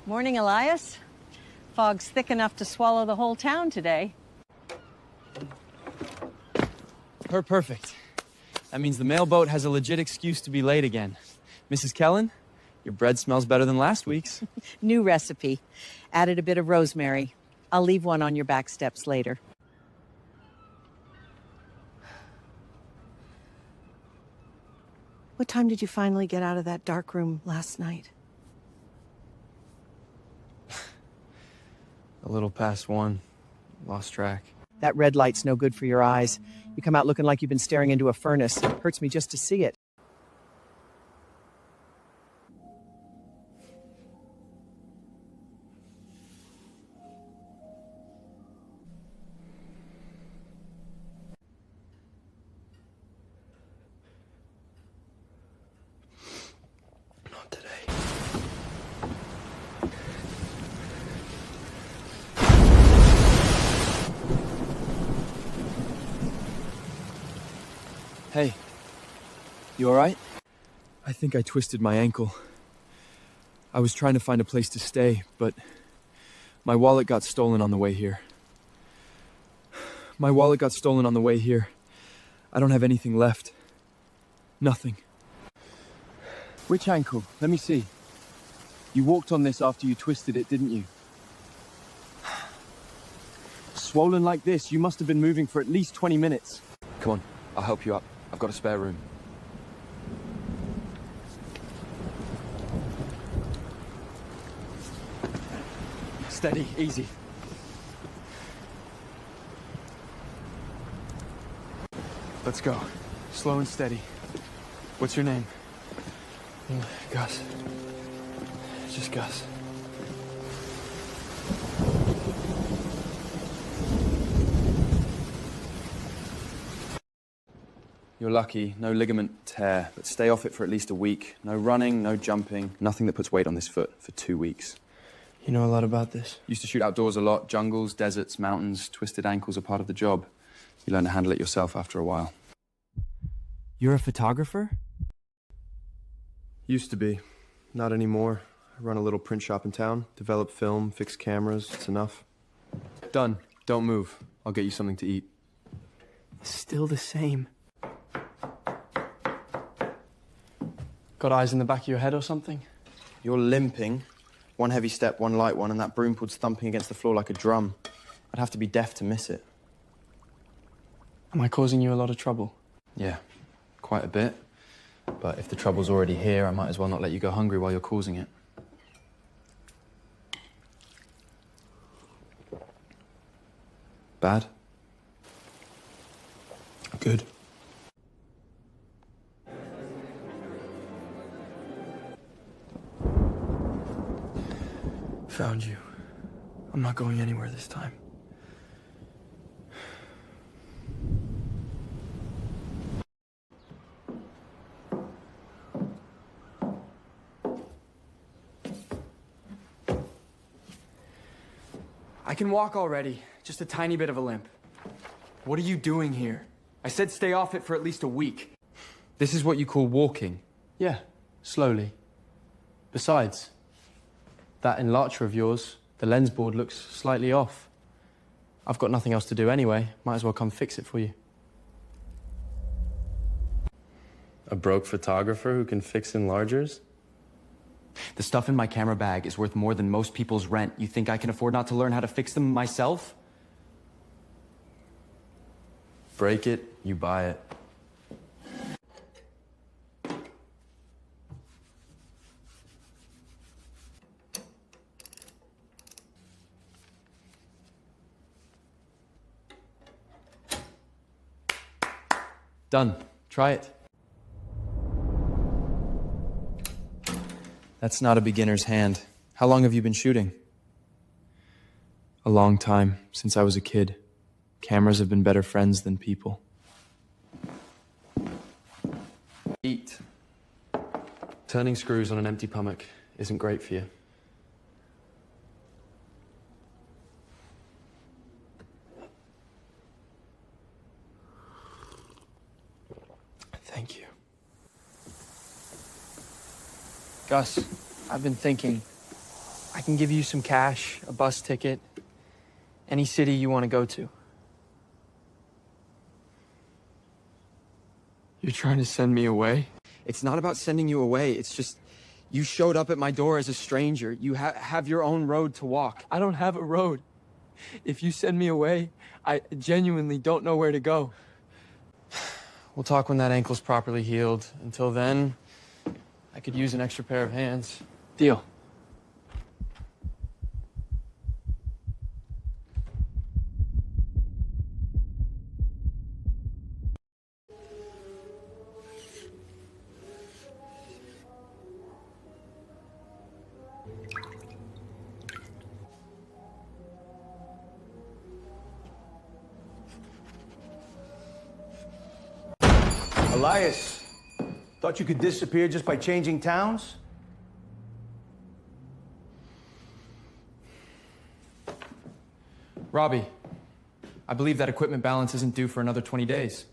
Morning, Elias. Fog's thick enough to swallow the whole town today. Perfect. That means the mailboat has a legit excuse to be late again. Mrs. Kellen, your bread smells better than last week's. New recipe. Added a bit of rosemary. I'll leave one on your back steps later. What time did you finally get out of that dark room last night? A little past 1. Lost track. That red light's no good for your eyes. You come out looking like you've been staring into a furnace. Hurts me just to see it. Not today. Hey, you all right? I think I twisted my ankle. I was trying to find a place to stay, but my wallet got stolen on the way here. My wallet got stolen on the way here. I don't have anything left. Nothing. Which ankle? Let me see. You walked on this after you twisted it, didn't you? Swollen like this, you must have been moving for at least 20 minutes. Come on, I'll help you up. I've got a spare room. Steady, easy. Let's go. Slow and steady. What's your name? Gus. Just Gus. You're lucky, no ligament tear, but stay off it for at least a week. No running, no jumping, nothing that puts weight on this foot for 2 weeks. You know a lot about this? Used to shoot outdoors a lot. Jungles, deserts, mountains, twisted ankles are part of the job. You learn to handle it yourself after a while. You're a photographer? Used to be. Not anymore. I run a little print shop in town. Develop film, fix cameras. It's enough. Done. Don't move. I'll get you something to eat. Still the same. Got eyes in the back of your head or something? You're limping. One heavy step, one light one, and that broom pull's thumping against the floor like a drum. I'd have to be deaf to miss it. Am I causing you a lot of trouble? Yeah, quite a bit. But if the trouble's already here, I might as well not let you go hungry while you're causing it. Bad? Good. Found you. I'm not going anywhere this time. I can walk already, just a tiny bit of a limp. What are you doing here? I said stay off it for at least a week. This is what you call walking. Yeah, slowly. Besides, that enlarcher of yours, the lens board looks slightly off. I've got nothing else to do anyway. Might as well come fix it for you. A broke photographer who can fix enlargers? The stuff in my camera bag is worth more than most people's rent. You think I can afford not to learn how to fix them myself? Break it, you buy it. Done. Try it. That's not a beginner's hand. How long have you been shooting? A long time, since I was a kid. Cameras have been better friends than people. Eat. Turning screws on an empty pummock isn't great for you. Thank you. Gus, I've been thinking. I can give you some cash, a bus ticket, any city you want to go to. You're trying to send me away? It's not about sending you away. It's just you showed up at my door as a stranger. You have your own road to walk. I don't have a road. If you send me away, I genuinely don't know where to go. We'll talk when that ankle's properly healed. Until then, I could use an extra pair of hands. Deal. Elias, thought you could disappear just by changing towns? Robbie, I believe that equipment balance isn't due for another 20 days.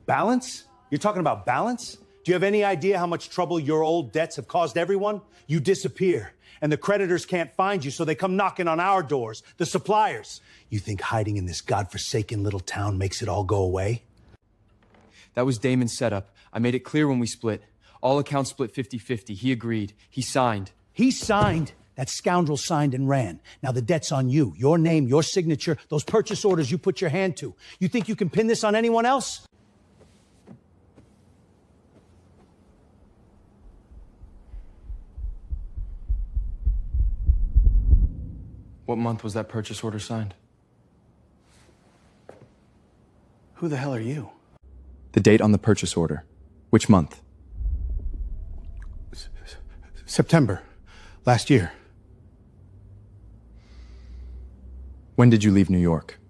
Balance? You're talking about balance? Do you have any idea how much trouble your old debts have caused everyone? You disappear, and the creditors can't find you, so they come knocking on our doors, the suppliers. You think hiding in this godforsaken little town makes it all go away? That was Damon's setup. I made it clear when we split. All accounts split 50-50. He agreed. He signed. He signed. That scoundrel signed and ran. Now the debt's on you. Your name, your signature, those purchase orders you put your hand to. You think you can pin this on anyone else? What month was that purchase order signed? Who the hell are you? The date on the purchase order. Which month? September. Last year. When did you leave New York?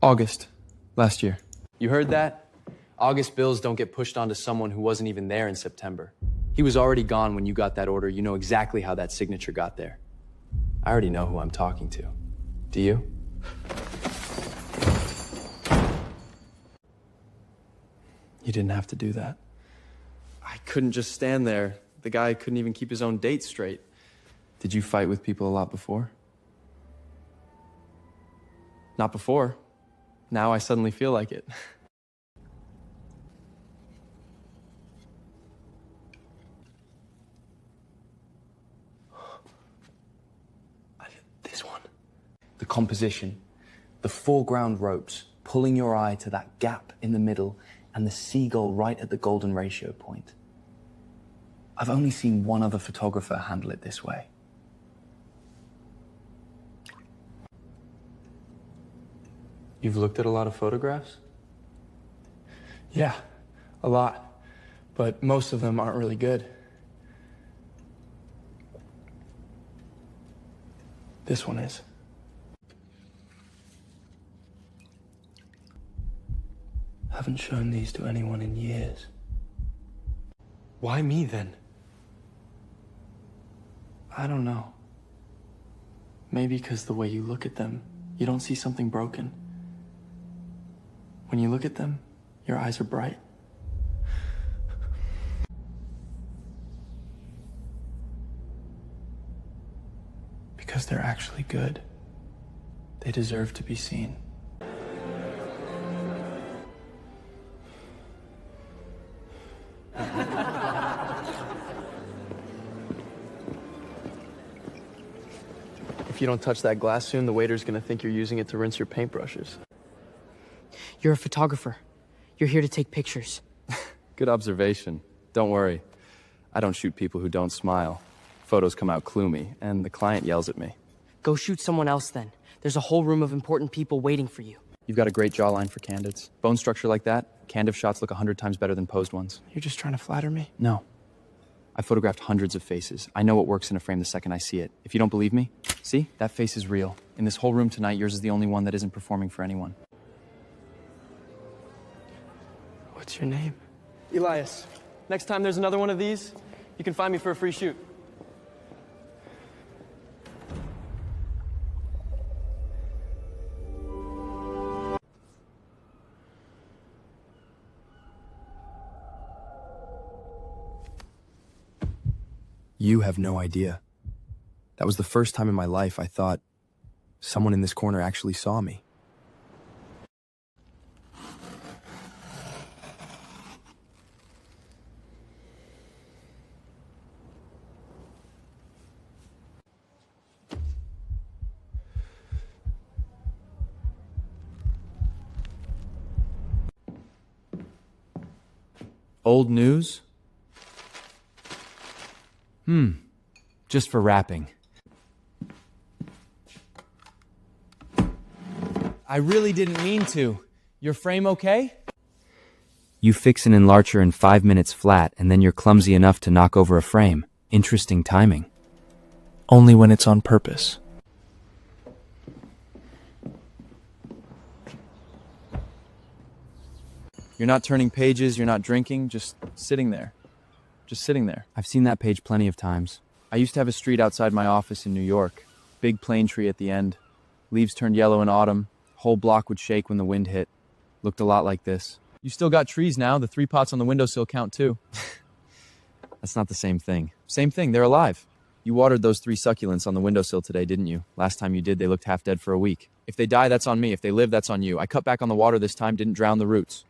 August. Last year. You heard that? August bills don't get pushed onto someone who wasn't even there in September. He was already gone when you got that order. You know exactly how that signature got there. I already know who I'm talking to. Do you? You didn't have to do that. I couldn't just stand there. The guy couldn't even keep his own date straight. Did you fight with people a lot before? Not before. Now I suddenly feel like it. This one. The composition. The foreground ropes, pulling your eye to that gap in the middle and the seagull right at the golden ratio point. I've only seen one other photographer handle it this way. You've looked at a lot of photographs? Yeah, a lot. But most of them aren't really good. This one is. Haven't shown these to anyone in years. Why me then? I don't know. Maybe because the way you look at them, you don't see something broken. When you look at them, your eyes are bright. Because they're actually good. They deserve to be seen. If you don't touch that glass soon, the waiter's gonna think you're using it to rinse your paintbrushes. You're a photographer. You're here to take pictures. Good observation. Don't worry. I don't shoot people who don't smile. Photos come out gloomy, and the client yells at me. Go shoot someone else then. There's a whole room of important people waiting for you. You've got a great jawline for candids. Bone structure like that, candid shots look 100 times better than posed ones. You're just trying to flatter me? No. I photographed hundreds of faces. I know what works in a frame the second I see it. If you don't believe me, see? That face is real. In this whole room tonight, yours is the only one that isn't performing for anyone. What's your name? Elias, next time there's another one of these, you can find me for a free shoot. You have no idea. That was the first time in my life I thought someone in this corner actually saw me. Old news? Just for wrapping. I really didn't mean to. Your frame okay? You fix an enlarger in 5 minutes flat, and then you're clumsy enough to knock over a frame. Interesting timing. Only when it's on purpose. You're not turning pages, you're not drinking, just sitting there. Just sitting there. I've seen that page plenty of times. I used to have a street outside my office in New York. Big plane tree at the end. Leaves turned yellow in autumn. Whole block would shake when the wind hit. Looked a lot like this. You still got trees now. The 3 pots on the windowsill count too. That's not the same thing. Same thing, they're alive. You watered those 3 succulents on the windowsill today, didn't you? Last time you did, they looked half dead for a week. If they die, that's on me. If they live, that's on you. I cut back on the water this time, didn't drown the roots.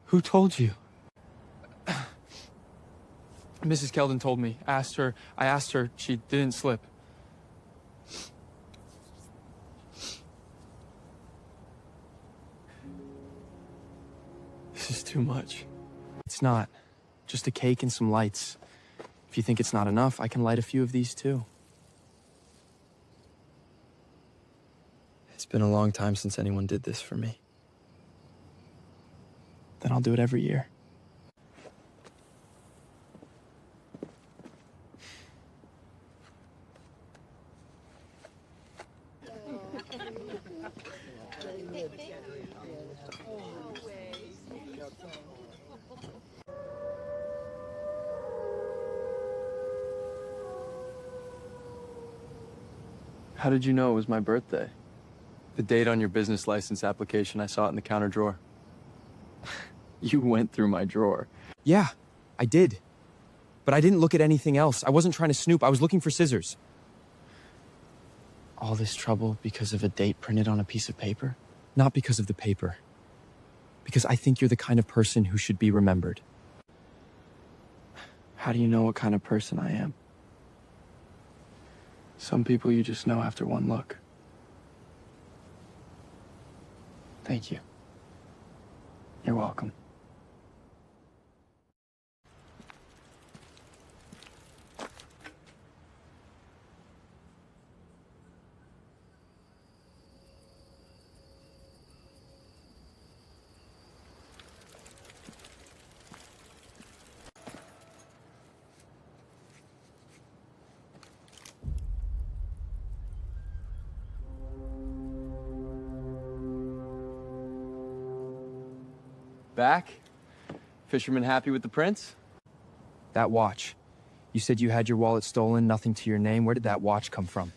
Who told you? Mrs. Keldon told me. I asked her. She didn't slip. This is too much. It's not. Just a cake and some lights. If you think it's not enough, I can light a few of these too. It's been a long time since anyone did this for me. Then I'll do it every year. How did you know it was my birthday? The date on your business license application, I saw it in the counter drawer. You went through my drawer. Yeah, I did. But I didn't look at anything else. I wasn't trying to snoop. I was looking for scissors. All this trouble because of a date printed on a piece of paper? Not because of the paper. Because I think you're the kind of person who should be remembered. How do you know what kind of person I am? Some people you just know after one look. Thank you. You're welcome. Back? Fisherman happy with the prints? That watch. You said you had your wallet stolen, nothing to your name. Where did that watch come from?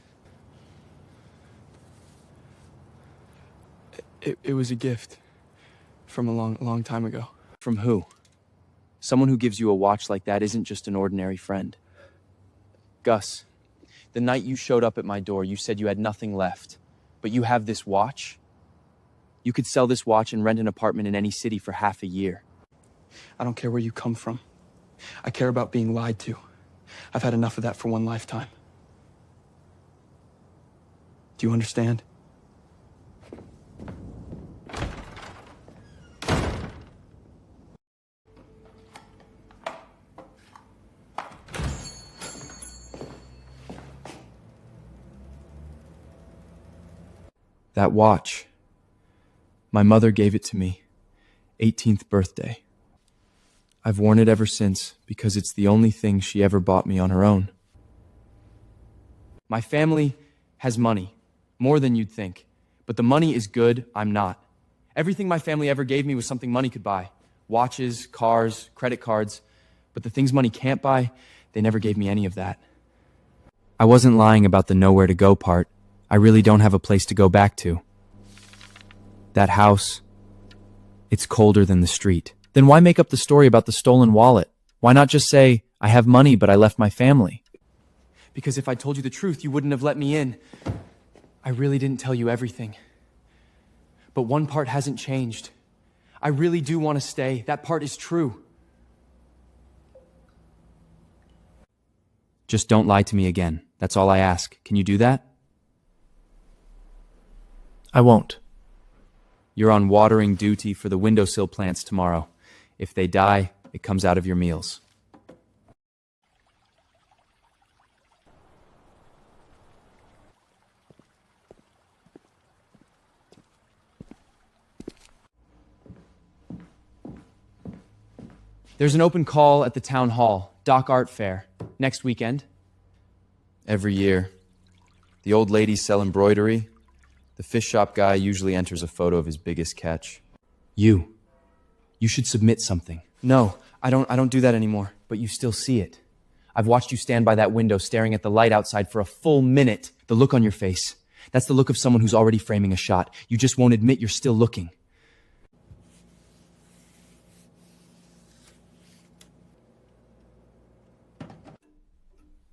It was a gift from a long time ago. From who? Someone who gives you a watch like that isn't just an ordinary friend. Gus, the night you showed up at my door, you said you had nothing left. But you have this watch? You could sell this watch and rent an apartment in any city for half a year. I don't care where you come from. I care about being lied to. I've had enough of that for one lifetime. Do you understand? That watch. My mother gave it to me. 18th birthday. I've worn it ever since because it's the only thing she ever bought me on her own. My family has money, more than you'd think. But the money is good, I'm not. Everything my family ever gave me was something money could buy. Watches, cars, credit cards. But the things money can't buy, they never gave me any of that. I wasn't lying about the nowhere to go part. I really don't have a place to go back to. That house, it's colder than the street. Then why make up the story about the stolen wallet? Why not just say, I have money, but I left my family? Because if I told you the truth, you wouldn't have let me in. I really didn't tell you everything. But one part hasn't changed. I really do want to stay. That part is true. Just don't lie to me again. That's all I ask. Can you do that? I won't. You're on watering duty for the windowsill plants tomorrow. If they die, it comes out of your meals. There's an open call at the town hall, Dock Art Fair, next weekend. Every year. The old ladies sell embroidery. The fish shop guy usually enters a photo of his biggest catch. You should submit something. No, I don't do that anymore, but you still see it. I've watched you stand by that window staring at the light outside for a full minute. The look on your face, that's the look of someone who's already framing a shot. You just won't admit you're still looking.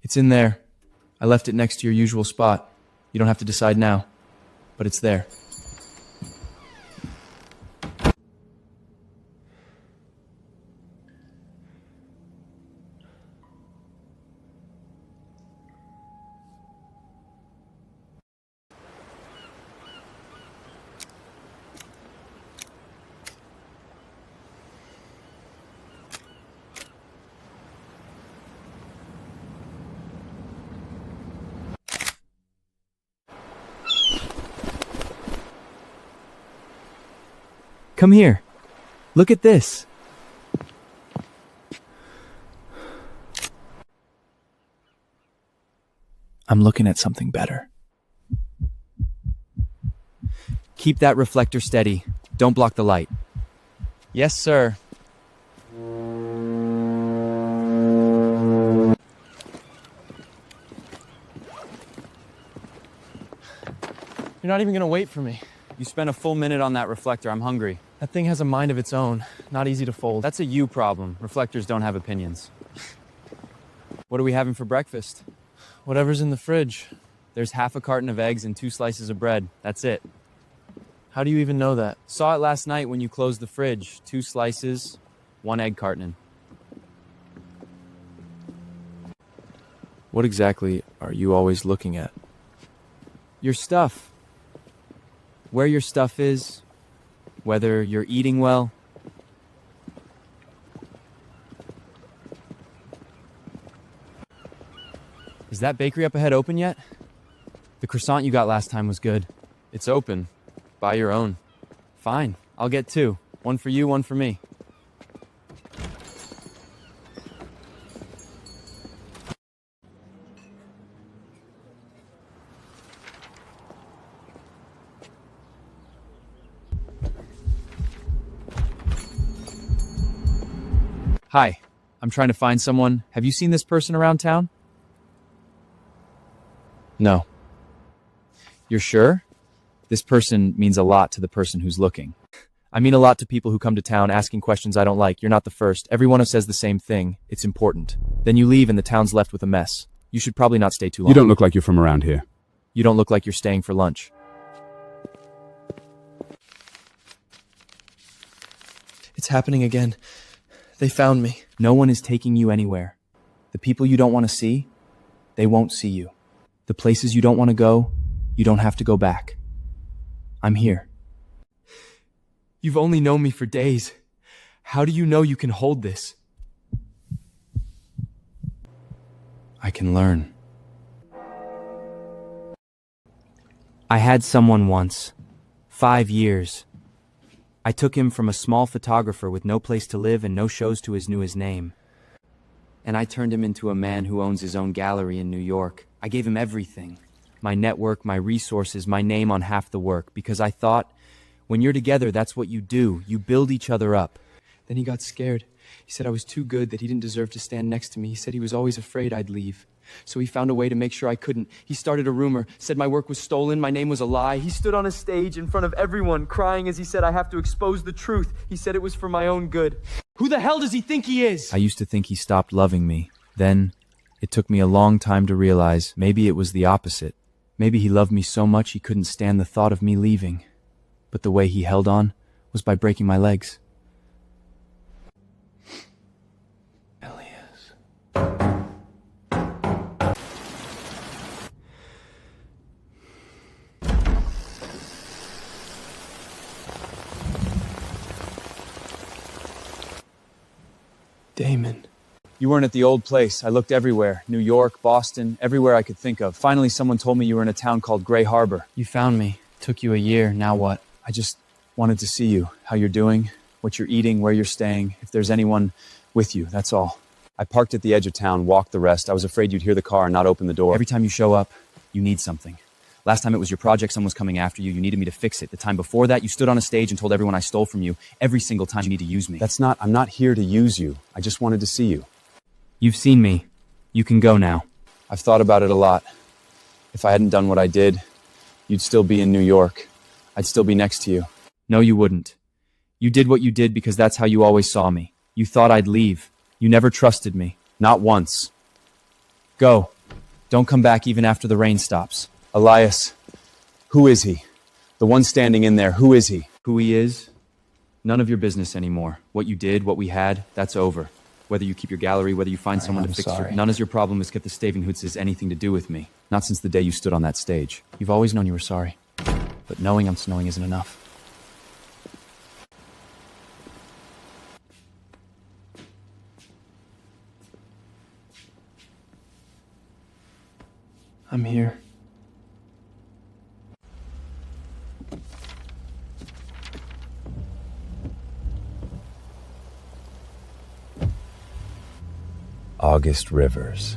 It's in there. I left it next to your usual spot. You don't have to decide now, but it's there. Come here. Look at this. I'm looking at something better. Keep that reflector steady. Don't block the light. Yes, sir. You're not even gonna wait for me. You spent a full minute on that reflector. I'm hungry. That thing has a mind of its own. Not easy to fold. That's a you problem. Reflectors don't have opinions. What are we having for breakfast? Whatever's in the fridge. There's half a carton of eggs and 2 slices of bread. That's it. How do you even know that? Saw it last night when you closed the fridge. 2 slices, 1 egg carton. What exactly are you always looking at? Your stuff. Where your stuff is. Whether you're eating well. Is that bakery up ahead open yet? The croissant you got last time was good. It's open. Buy your own. Fine, I'll get 2. 1 for you, 1 for me. Hi, I'm trying to find someone. Have you seen this person around town? No. You're sure? This person means a lot to the person who's looking. I mean a lot to people who come to town asking questions I don't like. You're not the first. Everyone says the same thing. It's important. Then you leave and the town's left with a mess. You should probably not stay too long. You don't look like you're from around here. You don't look like you're staying for lunch. It's happening again. They found me. No one is taking you anywhere. The people you don't want to see, they won't see you. The places you don't want to go, you don't have to go back. I'm here. You've only known me for days. How do you know you can hold this? I can learn. I had someone once. 5 years. I took him from a small photographer with no place to live and no shows to his name. And I turned him into a man who owns his own gallery in New York. I gave him everything. My network, my resources, my name on half the work, because I thought, when you're together, that's what you do. You build each other up. Then he got scared. He said I was too good, that he didn't deserve to stand next to me. He said he was always afraid I'd leave. So he found a way to make sure I couldn't. He started a rumor, said my work was stolen, my name was a lie. He stood on a stage in front of everyone, crying as he said I have to expose the truth. He said it was for my own good. Who the hell does he think he is? I used to think he stopped loving me. Then, it took me a long time to realize maybe it was the opposite. Maybe he loved me so much he couldn't stand the thought of me leaving. But the way he held on was by breaking my legs. Damon. You weren't at the old place. I looked everywhere. New York, Boston, everywhere I could think of. Finally, someone told me you were in a town called Gray Harbor. You found me. Took you a year. Now what? I just wanted to see you, how you're doing, what you're eating, where you're staying, if there's anyone with you, that's all. I parked at the edge of town, walked the rest. I was afraid you'd hear the car and not open the door. Every time you show up, you need something. Last time it was your project, someone's coming after you. You needed me to fix it. The time before that, you stood on a stage and told everyone I stole from you. Every single time you need to use me. I'm not here to use you. I just wanted to see you. You've seen me. You can go now. I've thought about it a lot. If I hadn't done what I did, you'd still be in New York. I'd still be next to you. No, you wouldn't. You did what you did because that's how you always saw me. You thought I'd leave. You never trusted me. Not once. Go. Don't come back even after the rain stops. Elias, who is he? The one standing in there, who is he? Who he is? None of your business anymore. What you did, what we had, that's over. Whether you keep your gallery, whether you find someone to fix it, none of your problem is get the Stavenhoods has anything to do with me. Not since the day you stood on that stage. You've always known you were sorry. But knowing I'm snowing isn't enough. I'm here. August Rivers.